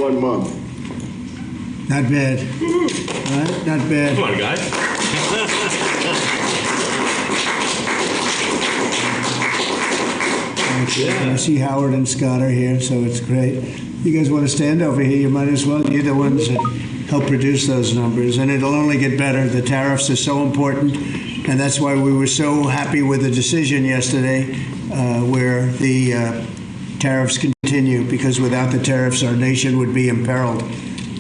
1 month. Not bad. Right? Not bad. Come on, guys. Yeah. I see Howard and Scott are here, so it's great. You guys want to stand over here? You might as well. You're the ones that help produce those numbers, and it'll only get better. The tariffs are so important, and that's why we were so happy with the decision yesterday where the tariffs continue, because without the tariffs, our nation would be imperiled.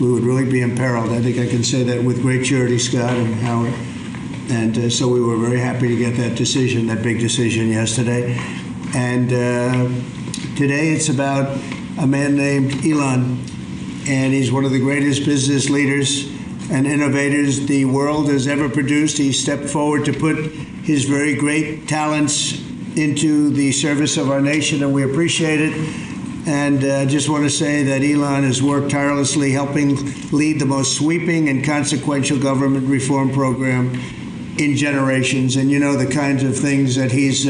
We would really be imperiled. I think I can say that with great surety, Scott and Howard. And so we were very happy to get that decision, that big decision yesterday. And today it's about a man named Elon, and he's one of the greatest business leaders and innovators the world has ever produced. He stepped forward to put his very great talents into the service of our nation, and we appreciate it. And I just want to say that Elon has worked tirelessly helping lead the most sweeping and consequential government reform program in generations. And you know the kinds of things that he's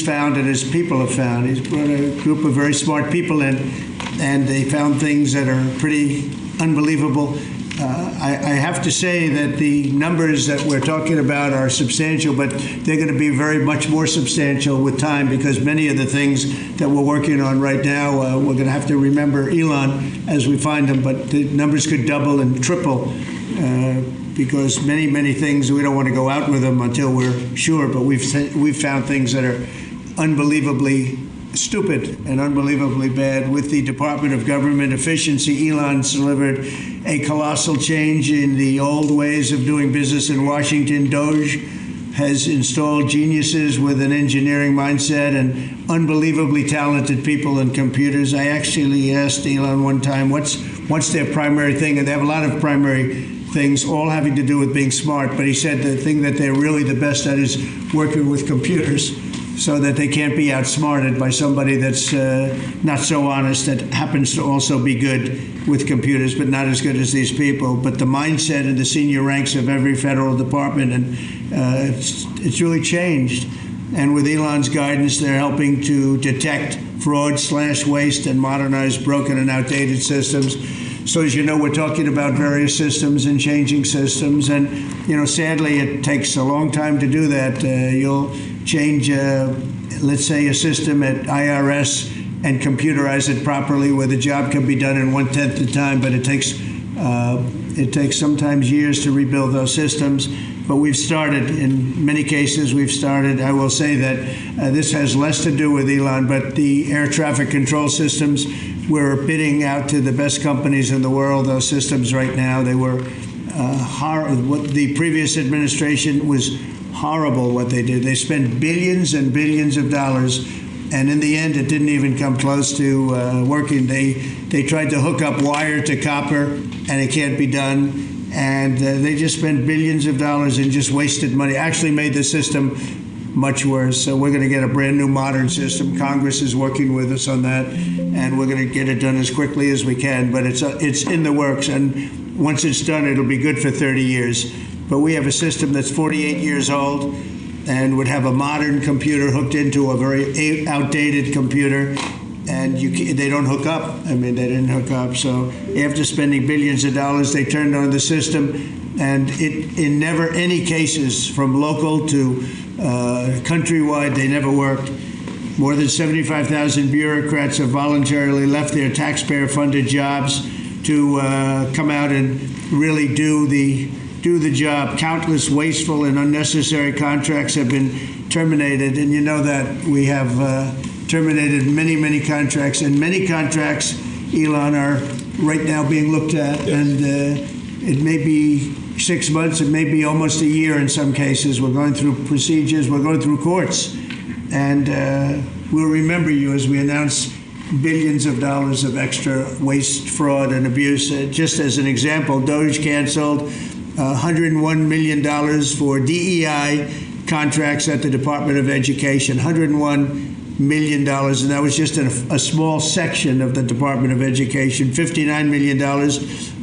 found and his people have found. He's brought a group of very smart people in, and they found things that are pretty unbelievable. I have to say that the numbers that we're talking about are substantial, but they're going to be very much more substantial with time, because many of the things that we're working on right now, we're going to have to remember Elon as we find them, but the numbers could double and triple because many things, we don't want to go out with them until we're sure, but we've found things that are unbelievably stupid and unbelievably bad. With the Department of Government Efficiency, Elon's delivered a colossal change in the old ways of doing business in Washington. DOGE has installed geniuses with an engineering mindset and unbelievably talented people and computers. I actually asked Elon one time, what's their primary thing? And they have a lot of primary things, all having to do with being smart. But he said the thing that they're really the best at is working with computers, so that they can't be outsmarted by somebody that's not so honest, that happens to also be good with computers, but not as good as these people. But the mindset in the senior ranks of every federal department, and it's really changed. And with Elon's guidance, they're helping to detect fraud, slash waste, and modernize broken and outdated systems. So as you know, we're talking about various systems and changing systems. And, you know, sadly, it takes a long time to do that. You'll change, let's say, a system at IRS and computerize it properly where the job can be done in 1/10 the time, but it takes sometimes years to rebuild those systems. But we've started, in many cases, I will say that this has less to do with Elon, but the air traffic control systems, we're bidding out to the best companies in the world, those systems right now. They were what the previous administration was horrible what they did. They spent billions and billions of dollars, and in the end, it didn't even come close to working. They tried to hook up wire to copper, and it can't be done. And they just spent billions of dollars and just wasted money. Actually made the system much worse. So we're going to get a brand new modern system. Congress is working with us on that, and we're going to get it done as quickly as we can. But it's in the works, and once it's done, it'll be good for 30 years. But we have a system that's 48 years old and would have a modern computer hooked into a very outdated computer, and they don't hook up. I mean, they didn't hook up. So after spending billions of dollars, they turned on the system, and in never any cases, from local to countrywide, they never worked. More than 75,000 bureaucrats have voluntarily left their taxpayer-funded jobs to come out and really do the job. Countless wasteful and unnecessary contracts have been terminated, and you know that we have terminated many contracts, and many contracts, Elon, are right now being looked at, and it may be 6 months, it may be almost a year in some cases. We're going through procedures, we're going through courts, and we'll remember you as we announce billions of dollars of extra waste, fraud, and abuse. Just as an example, DOGE canceled $101 million for DEI contracts at the Department of Education, $101 million, and that was just a small section of the Department of Education. $59 million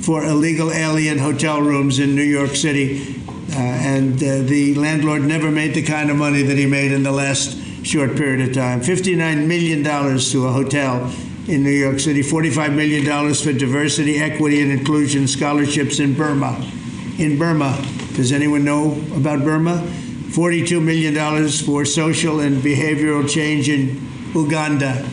for illegal alien hotel rooms in New York City, and the landlord never made the kind of money that he made in the last short period of time. $59 million to a hotel in New York City, $45 million for diversity, equity, and inclusion scholarships in Burma. In Burma, does anyone know about Burma? $42 million for social and behavioral change in Uganda.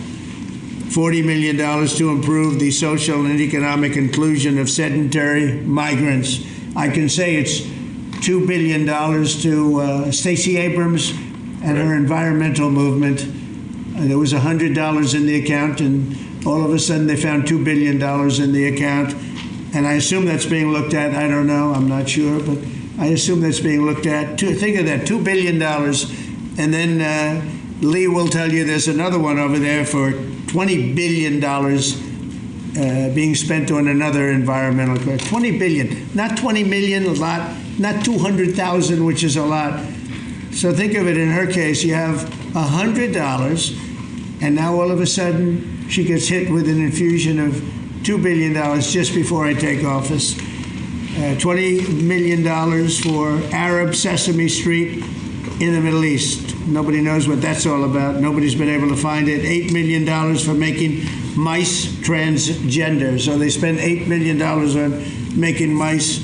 $40 million to improve the social and economic inclusion of sedentary migrants. I can say it's $2 billion to Stacey Abrams and her environmental movement. There was $100 in the account, and all of a sudden they found $2 billion in the account. And I assume that's being looked at. I don't know. I'm not sure, but I assume that's being looked at. Think of that, $2 billion. And then Lee will tell you there's another one over there for $20 billion being spent on another environmental question. $20 billion, not 20 million, a lot, not 200,000, which is a lot. So think of it, in her case, you have $100, and now all of a sudden she gets hit with an infusion of $2 billion just before I take office. $20 million for Arab Sesame Street in the Middle East. Nobody knows what that's all about. Nobody's been able to find it. $8 million for making mice transgender. So they spend $8 million on making mice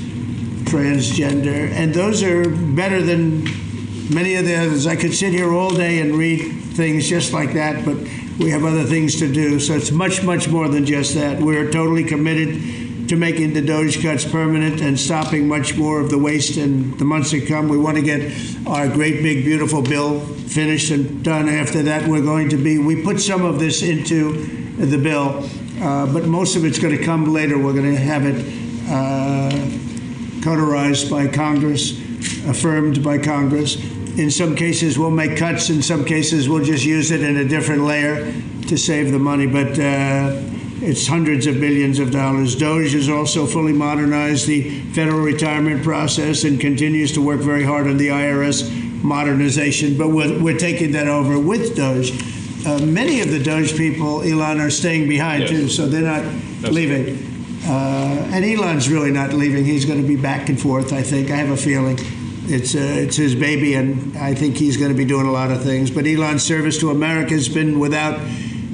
transgender. And those are better than many of the others. I could sit here all day and read things just like that, but we have other things to do. So it's much, much more than just that. We're totally committed to making the DOGE cuts permanent and stopping much more of the waste in the months to come. We want to get our great, big, beautiful bill finished and done. After that, we put some of this into the bill, but most of it's going to come later. We're going to have it cauterized by Congress, affirmed by Congress. In some cases, we'll make cuts. In some cases, we'll just use it in a different layer to save the money. But it's hundreds of billions of dollars. DOGE has also fully modernized the federal retirement process and continues to work very hard on the IRS modernization. But we're taking that over with DOGE. Many of the DOGE people, Elon, are staying behind, too, so they're not leaving. And Elon's really not leaving. He's going to be back and forth, I think. I have a feeling. It's his baby, and I think he's going to be doing a lot of things. But Elon's service to America has been without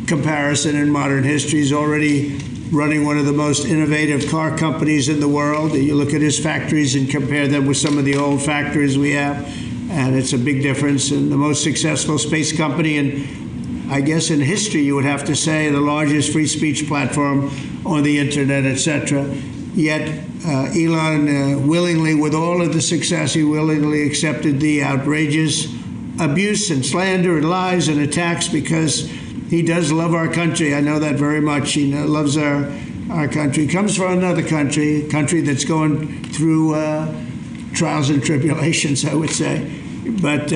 comparison in modern history. He's already running one of the most innovative car companies in the world. You look at his factories and compare them with some of the old factories we have, and it's a big difference. And the most successful space company, and I guess in history you would have to say the largest free speech platform on the internet, etc. Yet Elon willingly, with all of the success, he willingly accepted the outrageous abuse and slander and lies and attacks because he does love our country. I know that very much. He loves our country. He comes from another country that's going through trials and tribulations, I would say. But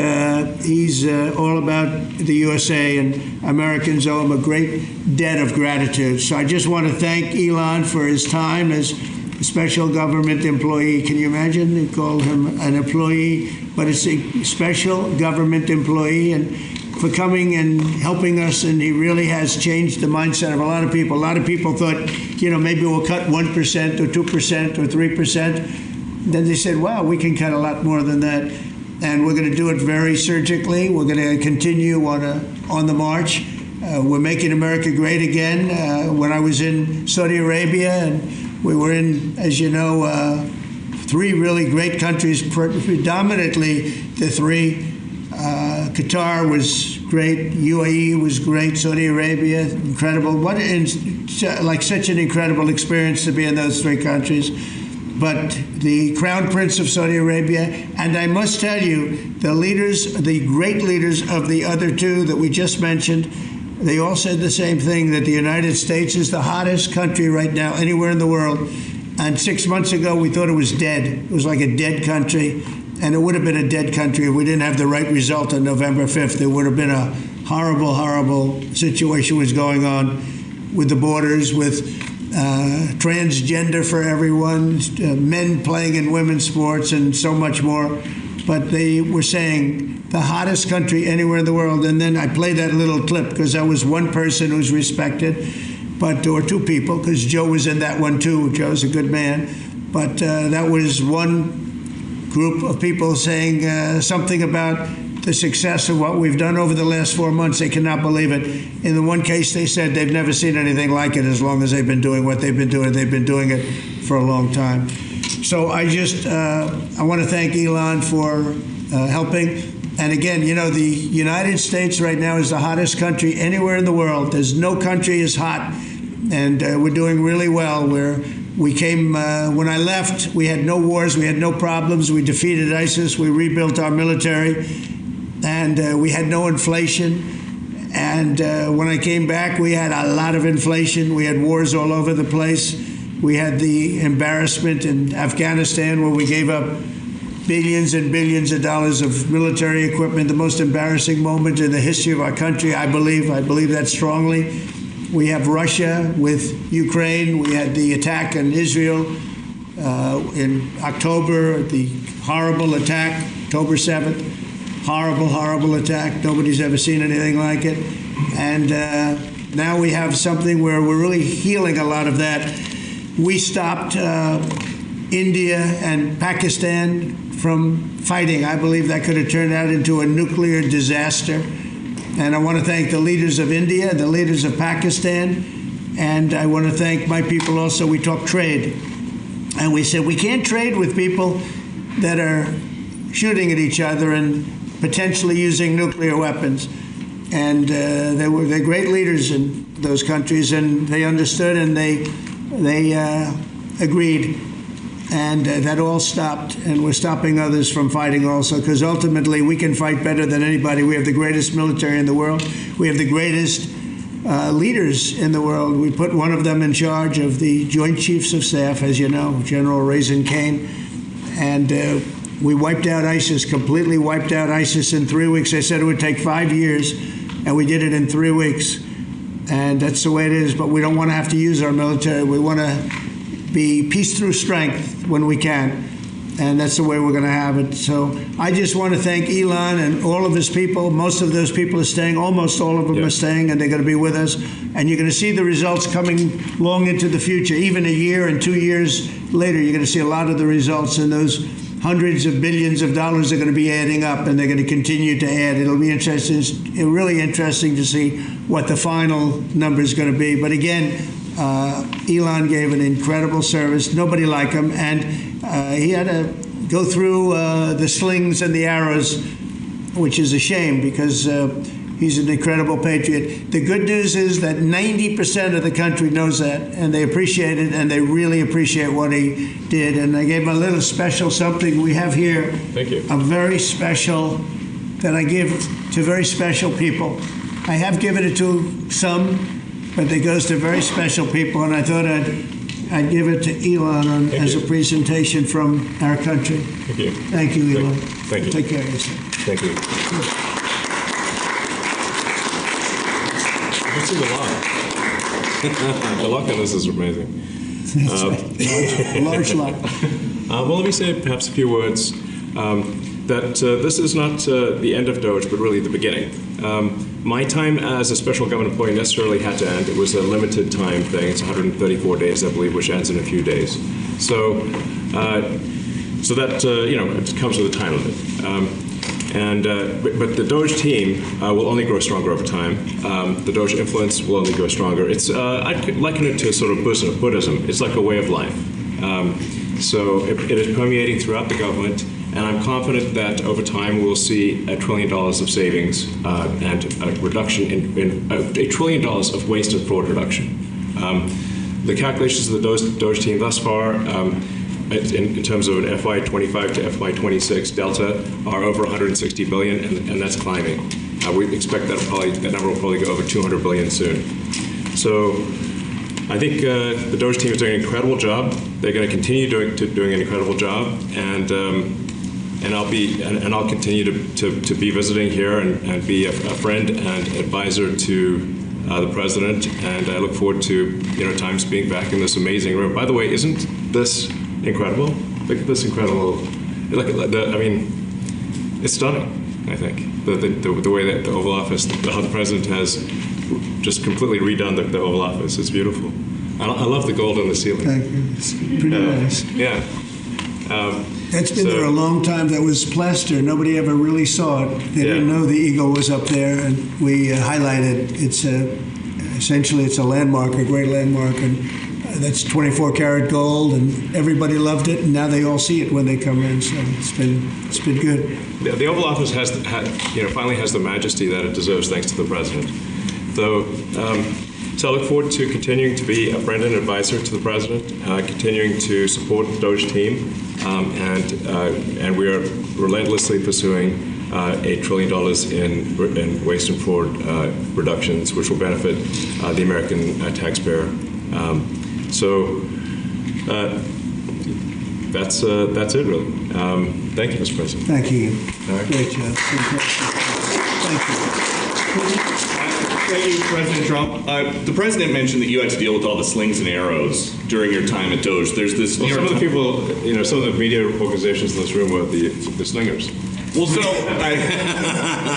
he's all about the USA, and Americans owe him a great debt of gratitude. So I just want to thank Elon for his time as a special government employee. Can you imagine? They call him an employee, but it's a special government employee, and for coming and helping us. And he really has changed the mindset of a lot of people. A lot of people thought, maybe we'll cut 1% or 2% or 3%. Then they said, wow, we can cut a lot more than that. And we're going to do it very surgically. We're going to continue on the march. We're making America great again. When I was in Saudi Arabia, and we were in, as you know, three really great countries, predominantly the three. Qatar was great. UAE was great. Saudi Arabia, incredible. Such an incredible experience to be in those three countries. But the Crown Prince of Saudi Arabia, and I must tell you, the great leaders of the other two that we just mentioned, they all said the same thing, that the United States is the hottest country right now anywhere in the world. And 6 months ago, we thought it was dead. It was like a dead country. And it would have been a dead country if we didn't have the right result on November 5th. There would have been a horrible, horrible situation was going on with the borders, with transgender for everyone, men playing in women's sports, and so much more. But they were saying the hottest country anywhere in the world. And then I played that little clip because I was one person who's respected, or two people, because Joe was in that one too. Joe's a good man. But that was one group of people saying something about the success of what we've done over the last 4 months. They cannot believe it. In the one case, they said they've never seen anything like it as long as they've been doing what they've been doing. They've been doing it for a long time. So I want to thank Elon for helping. And again, you know, the United States right now is the hottest country anywhere in the world. There's no country as hot. And we're doing really well. We came, when I left, we had no wars, we had no problems. We defeated ISIS, we rebuilt our military, and we had no inflation. And when I came back, we had a lot of inflation. We had wars all over the place. We had the embarrassment in Afghanistan where we gave up billions and billions of dollars of military equipment, the most embarrassing moment in the history of our country, I believe. I believe that strongly. We have Russia with Ukraine. We had the attack on Israel in October, the horrible attack, October 7th. Horrible, horrible attack. Nobody's ever seen anything like it. And now we have something where we're really healing a lot of that. We stopped India and Pakistan from fighting. I believe that could have turned out into a nuclear disaster. And I want to thank the leaders of India, the leaders of Pakistan, and I want to thank my people also. We talk trade. And we said we can't trade with people that are shooting at each other and potentially using nuclear weapons. And they're great leaders in those countries, and they understood and they agreed. And that all stopped, and we're stopping others from fighting also, because ultimately we can fight better than anybody. We have the greatest military in the world. We have the greatest leaders in the world. We put one of them in charge of the Joint Chiefs of Staff, as you know, General Raisin Kane. And we wiped out ISIS, completely wiped out ISIS in 3 weeks. They said it would take 5 years, and we did it in 3 weeks. And that's the way it is, but we don't want to have to use our military. We want to be peace through strength when we can, and that's the way we're going to have it. So I just want to thank Elon and all of his people. Most of those people are staying. Almost all of them are staying, and they're going to be with us. And you're going to see the results coming long into the future. Even a year and 2 years later, you're going to see a lot of the results, and those hundreds of billions of dollars are going to be adding up, and they're going to continue to add. It'll be interesting, really interesting to see what the final number is going to be. But again, Elon gave an incredible service. Nobody like him, and he had to go through the slings and the arrows, which is a shame because he's an incredible patriot. The good news is that 90% of the country knows that, and they appreciate it, and they really appreciate what he did. And I gave him a little special something we have here. Thank you. A very special that I give to very special people. I have given it to some, but it goes to very special people, and I thought I'd give it to Elon as a presentation from our country. Thank you. Thank you, Elon. Thank you. Take care of yourself. Thank you. You see the lock. The lock on this is amazing. That's right. Large lock. Well, let me say perhaps a few words. That this is not the end of Doge, but really the beginning. My time as a special government employee necessarily had to end. It was a limited time thing. It's 134 days, I believe, which ends in a few days. So that it comes with a time limit. But the Doge team will only grow stronger over time. The Doge influence will only grow stronger. It's I'd liken it to sort of Buddhism. It's like a way of life. So it is permeating throughout the government. And I'm confident that over time we'll see $1 trillion of savings and a reduction in $1 trillion of waste and fraud reduction. The calculations of the Doge team thus far, in terms of an FY25 to FY26 delta, are over 160 billion, and that's climbing. We expect that number will probably go over 200 billion soon. So I think the Doge team is doing an incredible job. They're going to continue doing an incredible job, and I'll continue to be visiting here and be a friend and advisor to the president. And I look forward to times being back in this amazing room. By the way, isn't this incredible? Look at this incredible. It's stunning. I think the way that the Oval Office, how the president has just completely redone the Oval Office. It's beautiful. I love the gold on the ceiling. Thank you. It's pretty nice. Yeah. That's been there a long time. That was plaster. Nobody ever really saw it. They didn't know the eagle was up there, and we highlighted. It's essentially it's a landmark, a great landmark, and that's 24 karat gold, and everybody loved it. And now they all see it when they come in. So it's been good. The Oval Office finally has the majesty that it deserves, thanks to the president. So I look forward to continuing to be a friend and advisor to the president, continuing to support the Doge team, and we are relentlessly pursuing $8 trillion in waste and fraud reductions, which will benefit the American taxpayer. So that's it, really. Thank you, Mr. President. Thank you. All right. Great job. Thank you. Thank you, President Trump. The president mentioned that you had to deal with all the slings and arrows during your time at Doge. There's this. Well, some of the people, some of the media organizations in this room were the slingers. Well, so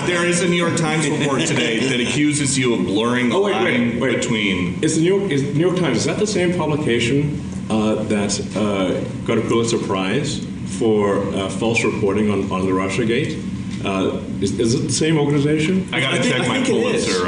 there is a New York Times report today that accuses you of blurring the line between. Is the New York Times, is that the same publication that got a Pulitzer Prize for false reporting on the Russiagate? Is it the same organization? I got to check my Pulitzer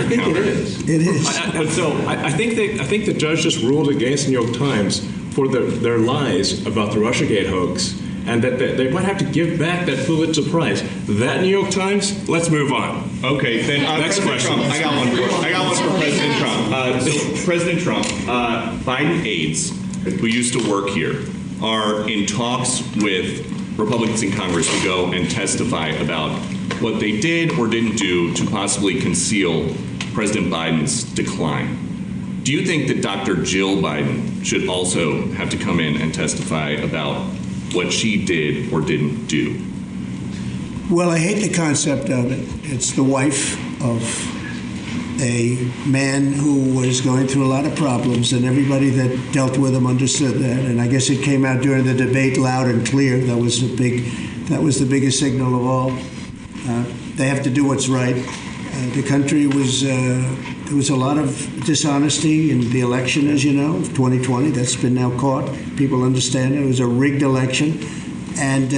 counter. It is. I think the judge just ruled against the New York Times for their lies about the Russiagate hoax, and that they might have to give back that Pulitzer Prize. That New York Times. Let's move on. Okay, then next question. Trump, I got one for President Trump. So President Trump, Biden aides who used to work here are in talks with Republicans in Congress to go and testify about what they did or didn't do to possibly conceal President Biden's decline. Do you think that Dr. Jill Biden should also have to come in and testify about what she did or didn't do? Well, I hate the concept of it. It's the wife of a man who was going through a lot of problems, and everybody that dealt with him understood that. And I guess it came out during the debate loud and clear. That was the biggest signal of all. They have to do what's right. The country was there was a lot of dishonesty in the election, as you know, of 2020. That's been now caught. People understand it. It was a rigged election. And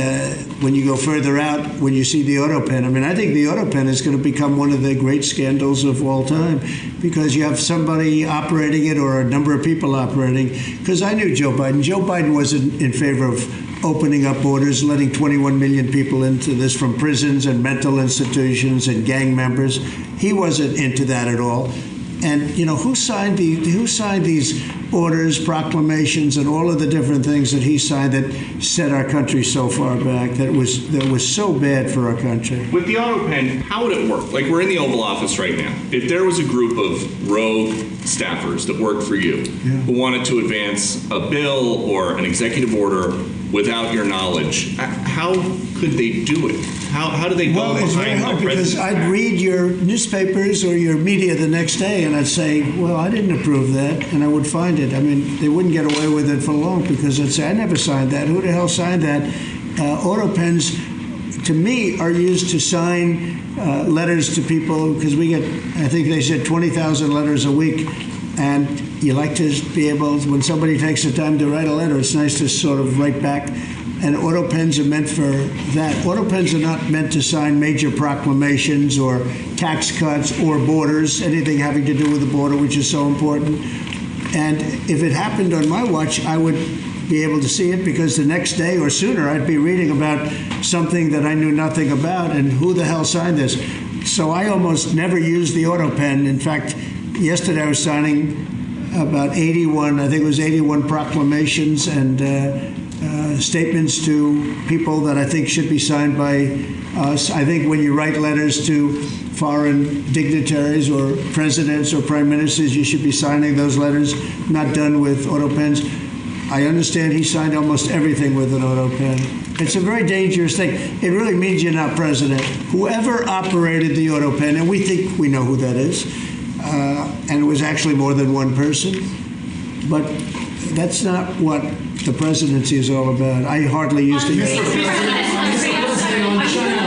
when you go further out, when you see the auto pen, I think the auto pen is going to become one of the great scandals of all time, because you have somebody operating it or a number of people operating. Because I knew Joe Biden. Joe Biden wasn't in favor of opening up borders, letting 21 million people into this from prisons and mental institutions and gang members. He wasn't into that at all. And who signed these orders, proclamations, and all of the different things that he signed that set our country so far back, that was so bad for our country? With the auto pen, how would it work? Like, we're in the Oval Office right now. If there was a group of rogue staffers that worked for you who wanted to advance a bill or an executive order without your knowledge, how could they do it? How do they go Well, it's very behind hard, the because president? I'd read your newspapers or your media the next day, and I'd say, well, I didn't approve that, and I would find it. They wouldn't get away with it for long, because I'd say, I never signed that. Who the hell signed that? Auto pens, to me, are used to sign letters to people, because we get, I think they said 20,000 letters a week, and you like to be able, when somebody takes the time to write a letter, it's nice to sort of write back. And auto pens are meant for that. Auto pens are not meant to sign major proclamations or tax cuts or borders, anything having to do with the border, which is so important. And if it happened on my watch, I would be able to see it, because the next day or sooner I'd be reading about something that I knew nothing about, and who the hell signed this? So I almost never use the auto pen. In fact, yesterday I was signing about 81, I think it was 81 proclamations and statements to people that I think should be signed by us. I think when you write letters to foreign dignitaries or presidents or prime ministers, you should be signing those letters, not done with auto pens. I understand he signed almost everything with an auto pen. It's a very dangerous thing. It really means you're not president. Whoever operated the auto pen, and we think we know who that is, and it was actually more than one person, but that's not what the presidency is all about. I hardly used to hear it.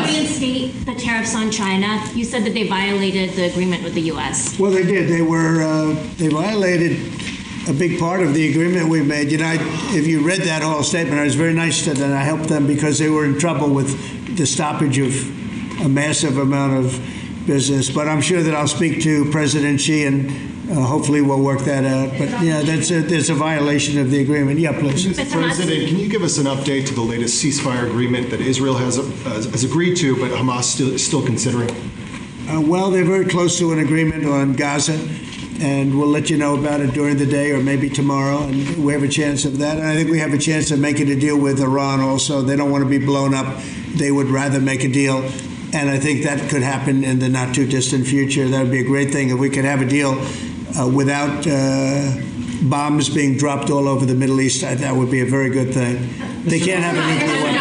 Reinstate the tariffs on China. You said that they violated the agreement with the U.S. Well, they did. They violated a big part of the agreement we made. If you read that whole statement, I was very nice to them. I helped them because they were in trouble with the stoppage of a massive amount of business. But I'm sure that I'll speak to President Xi and hopefully we'll work that out. But yeah, there's a violation of the agreement. Yeah, please. Mr. President, can you give us an update to the latest ceasefire agreement that Israel has agreed to, but Hamas is still considering? Well, they're very close to an agreement on Gaza, and we'll let you know about it during the day or maybe tomorrow, and we have a chance of that. And I think we have a chance of making a deal with Iran also. They don't want to be blown up. They would rather make a deal, and I think that could happen in the not-too-distant future. That would be a great thing if we could have a deal without bombs being dropped all over the Middle East. That would be a very good thing. They can't have a nuclear weapon.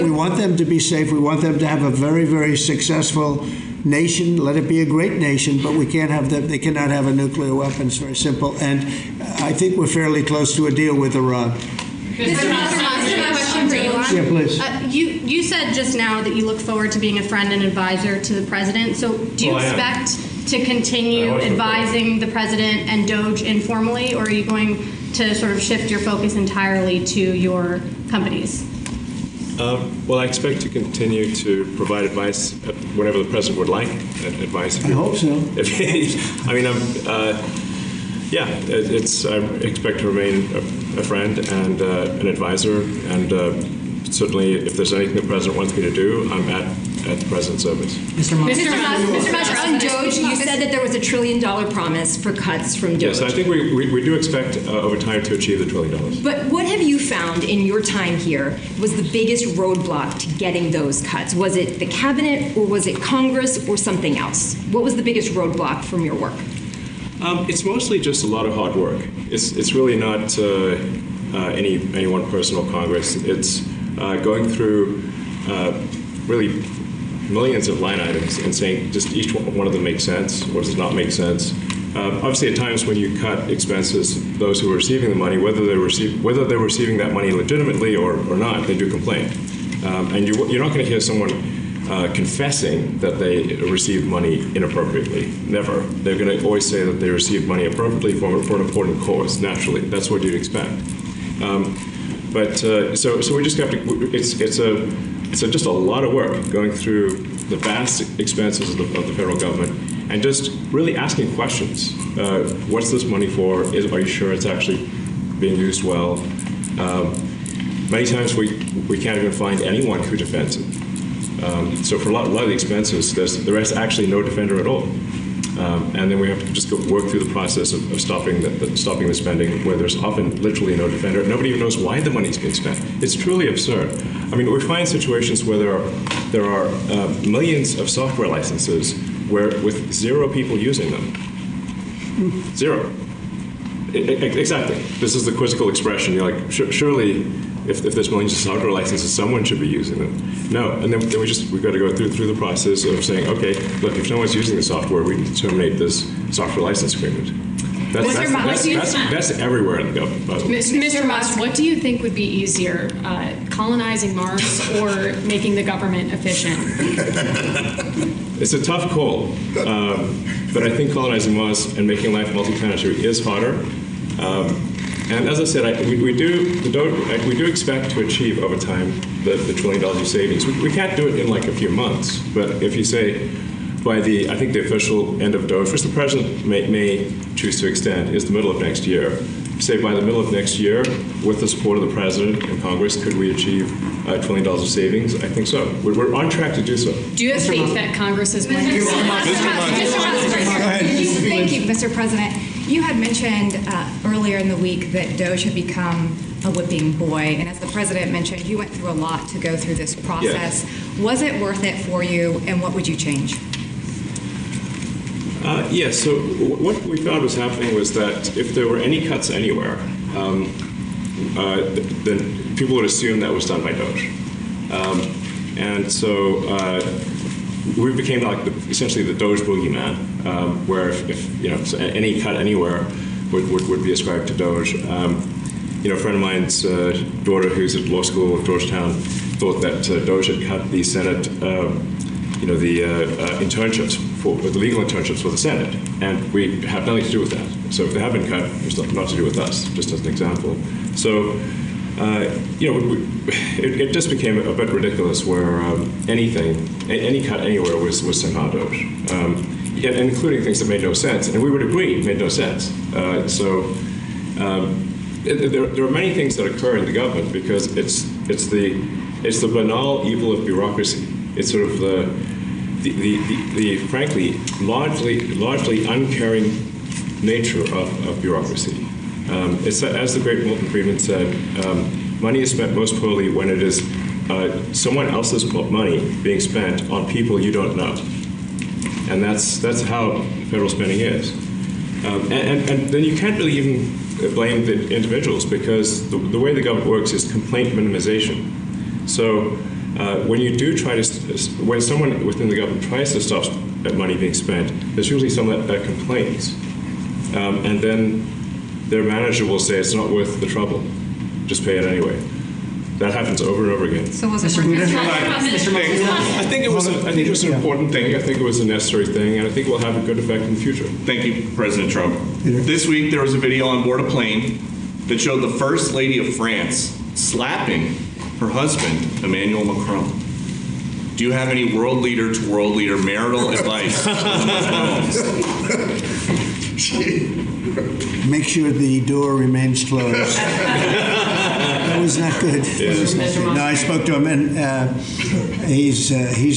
We want them to be safe. We want them to have a very, very successful nation. Let it be a great nation, but we can't have them. They cannot have a nuclear weapon. It's very simple. And I think we're fairly close to a deal with Iran. Mr. Question for you. Yeah, please. You said just now that you look forward to being a friend and advisor to the president. So do you expect to continue advising the president and Doge informally, or are you going to sort of shift your focus entirely to your companies? Well, I expect to continue to provide advice whenever the president would like advice. I hope so. I mean, I expect to remain a friend and an advisor, and certainly if there's anything the president wants me to do, I'm at the president's service. Mr. Musk, on Doge, you said that there was $1 trillion promise for cuts from Doge. Yes, I think we do expect over time to achieve the $1 trillion. But what have you found in your time here was the biggest roadblock to getting those cuts? Was it the cabinet, or was it Congress, or something else? What was the biggest roadblock from your work? It's mostly just a lot of hard work. It's really not any one person or Congress. It's going through really millions of line items and saying just each one of them makes sense or does not make sense. Obviously, at times when you cut expenses, those who are receiving the money, whether they're receiving that money legitimately or not, they do complain. And you're not going to hear someone confessing that they received money inappropriately. Never. They're going to always say that they received money appropriately for an important cause. Naturally, that's what you'd expect. So we just have to. It's just a lot of work going through the vast expenses of the federal government and just really asking questions. What's this money for? Are you sure it's actually being used well? Many times we can't even find anyone who defends it. So for a lot of the expenses, there is actually no defender at all. And then we have to just work through the process of stopping the spending, where there's often literally no defender. Nobody even knows why the money's being spent. It's truly absurd. I mean, we find situations where there are millions of software licenses with 0 people using them. 0. Exactly. This is the quizzical expression. You're like, surely, if there's millions of software licenses, someone should be using them. No, and then we've got to go through the process of saying, okay, look, if no one's using the software, we can terminate this software license agreement. That's everywhere in the government, by the way. Mr. Musk, what do you think would be easier, colonizing Mars or making the government efficient? It's a tough call, but I think colonizing Mars and making life multi-planetary is harder. And as I said, we do expect to achieve over time the $1 trillion of savings. We can't do it in like a few months, but if you say by the official end of Doge, which the president may choose to extend, is the middle of next year. Say by the middle of next year, with the support of the president and Congress, could we achieve $1 trillion of savings? I think so. We're on track to do so. Do you have faith that Congress is going to do Thank you, Mr. President. You had mentioned earlier in the week that Doge had become a whipping boy, and as the president mentioned, you went through a lot to go through this process. Yes. Was it worth it for you, and what would you change? Yes, so what we found was happening was that if there were any cuts anywhere, then people would assume that was done by Doge. And so we became like essentially the Doge boogeyman, where if so any cut anywhere would be ascribed to Doge. A friend of mine's daughter, who's at law school at Georgetown, thought that Doge had cut the Senate, the internships the legal internships for the Senate, and we have nothing to do with that. So if they have been cut, it's not to do with us, just as an example. So, it just became a bit ridiculous where any cut anywhere was somehow Doge, and including things that made no sense. And we would agree made no sense. There are many things that occur in the government because it's the banal evil of bureaucracy. It's sort of the frankly largely uncaring nature of bureaucracy. It's as the great Milton Friedman said, money is spent most poorly when it is someone else's money being spent on people you don't know, and that's how federal spending is. And then you can't really even blame the individuals because the way the government works is complaint minimization. So when you do try to, when someone within the government tries to stop money being spent, there's usually someone that complains. And then their manager will say it's not worth the trouble, just pay it anyway. That happens over and over again. So was it I think it was an important thing. I think it was a necessary thing, and I think it will have a good effect in the future. Thank you, President Trump. This week there was a video on board a plane that showed the First Lady of France slapping her husband, Emmanuel Macron. Do you have any world leader to world leader marital advice? Make sure the door remains closed. That was not good. No, I spoke to him, and he's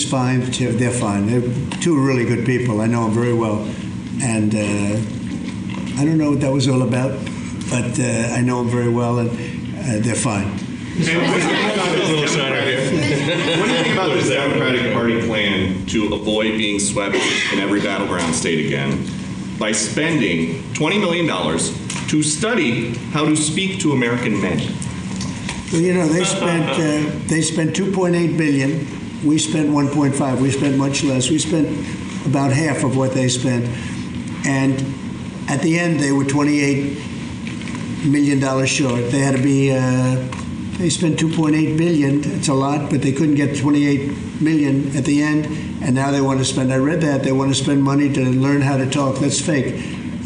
fine. They're fine. They're two really good people. I know them very well, and I don't know what that was all about, but I know them very well, and they're fine. What do you think about this Democratic Party plan to avoid being swept in every battleground state again by spending $20 million to study how to speak to American men? Well, you know, they spent 2.8 billion. We spent 1.5. We spent much less. We spent about half of what they spent, and at the end they were $28 million short. They had to be. They spent 2.8 billion. It's a lot, but they couldn't get 28 million at the end, and now they want to spend. I read that they want to spend money to learn how to talk. That's fake.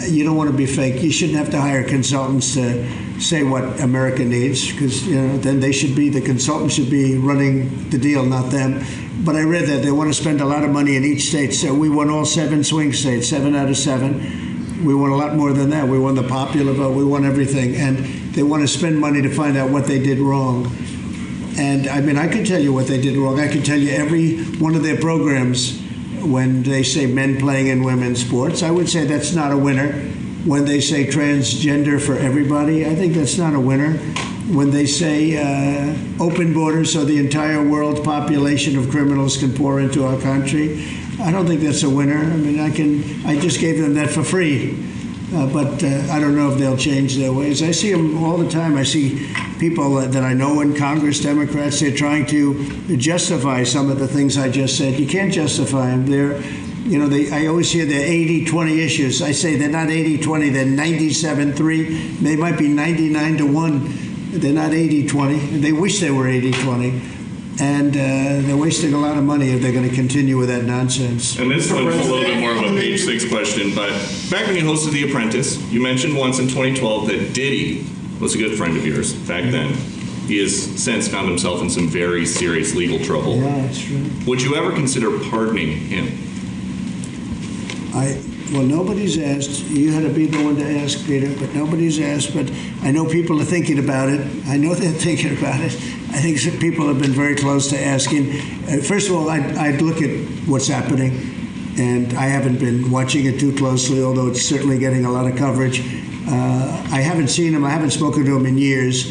You don't want to be fake. You shouldn't have to hire consultants to say what America needs, because then the consultants should be running the deal, not them. But I read that they want to spend a lot of money in each state. So we won all 7 swing states, 7 out of 7. We won a lot more than that. We won the popular vote. We won everything. And they want to spend money to find out what they did wrong. And I mean, I could tell you what they did wrong. I could tell you every one of their programs when they say men playing in women's sports. I would say that's not a winner. When they say transgender for everybody, I think that's not a winner. When they say open borders so the entire world's population of criminals can pour into our country, I don't think that's a winner. I mean, I just gave them that for free. But I don't know if they'll change their ways. I see them all the time. I see people that I know in Congress, Democrats, they're trying to justify some of the things I just said. You can't justify them. I always hear they're 80-20 issues. I say they're not 80-20, they're 97-3. They might be 99-1. They're not 80-20. They wish they were 80-20. And they're wasting a lot of money if they're going to continue with that nonsense. And this one's a little bit more of a page 6 question, but back when you hosted The Apprentice, you mentioned once in 2012 that Diddy was a good friend of yours back then. He has since found himself in some very serious legal trouble. Yeah, that's true. Would you ever consider pardoning him? Well, nobody's asked. You had to be the one to ask, Peter, but nobody's asked. But I know people are thinking about it. I know they're thinking about it. I think some people have been very close to asking. First of all, I'd look at what's happening, and I haven't been watching it too closely, although it's certainly getting a lot of coverage. I haven't seen him. I haven't spoken to him in years.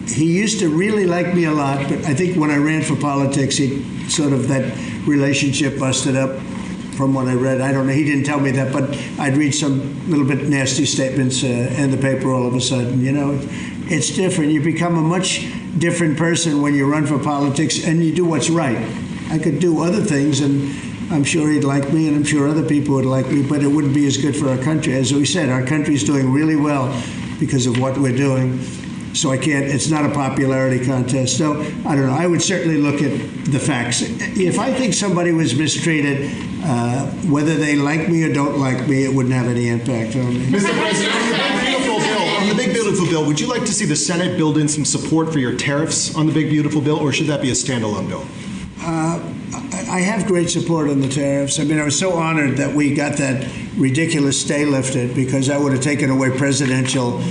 He used to really like me a lot, but I think when I ran for politics, that relationship busted up. From what I read, I don't know. He didn't tell me that, but I'd read some little bit nasty statements in the paper all of a sudden. It's different. You become a much different person when you run for politics and you do what's right. I could do other things, and I'm sure he'd like me, and I'm sure other people would like me, but it wouldn't be as good for our country. As we said, our country's doing really well because of what we're doing. So I can't, it's not a popularity contest. So I don't know. I would certainly look at the facts. If I think somebody was mistreated, whether they like me or don't like me, it wouldn't have any impact on me. Mr. President, on the big beautiful bill, would you like to see the Senate build in some support for your tariffs on the big beautiful bill, or should that be a standalone bill? I have great support on the tariffs. I mean, I was so honored that we got that ridiculous stay lifted, because that would have taken away presidential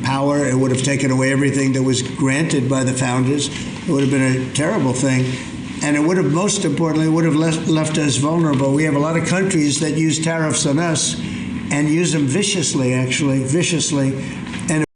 power. It would have taken away everything that was granted by the founders. It would have been a terrible thing. And it would have, most importantly, would have left us vulnerable. We have a lot of countries that use tariffs on us and use them viciously, actually, viciously.